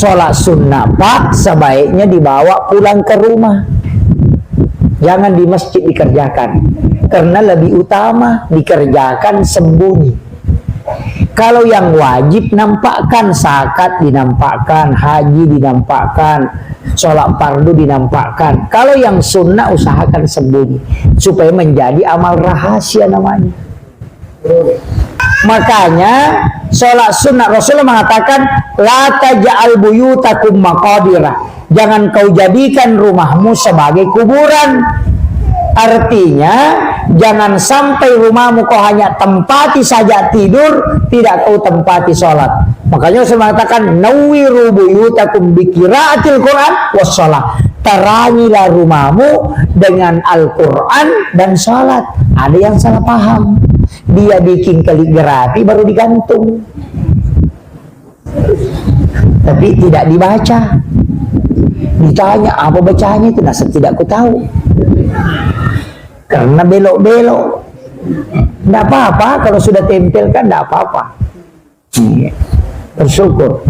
sholat sunnah Pak sebaiknya dibawa pulang ke rumah, jangan di masjid dikerjakan, karena lebih utama dikerjakan sembunyi. Kalau yang wajib nampakkan, zakat dinampakkan, haji dinampakkan, sholat fardu dinampakkan. Kalau yang sunnah usahakan sembunyi supaya menjadi amal rahasia namanya. Makanya sholat sunnah Rasulullah mengatakan la taj'al buyutakum maqabira, jangan kau jadikan rumahmu sebagai kuburan. Artinya jangan sampai rumahmu kau hanya tempati saja tidur, tidak kau tempati sholat. Makanya saya mengatakan nawwiru buyutakum biqiraatil Quran wassalah, terangilah rumahmu dengan Al-Quran dan sholat. Ada yang salah paham, dia bikin kaligrafi baru digantung, tapi tidak dibaca. Ditanya apa bacanya itu, nah tidak aku tahu karena belok-belok. Tidak apa-apa kalau sudah tempelkan, tidak apa-apa. Bersyukur.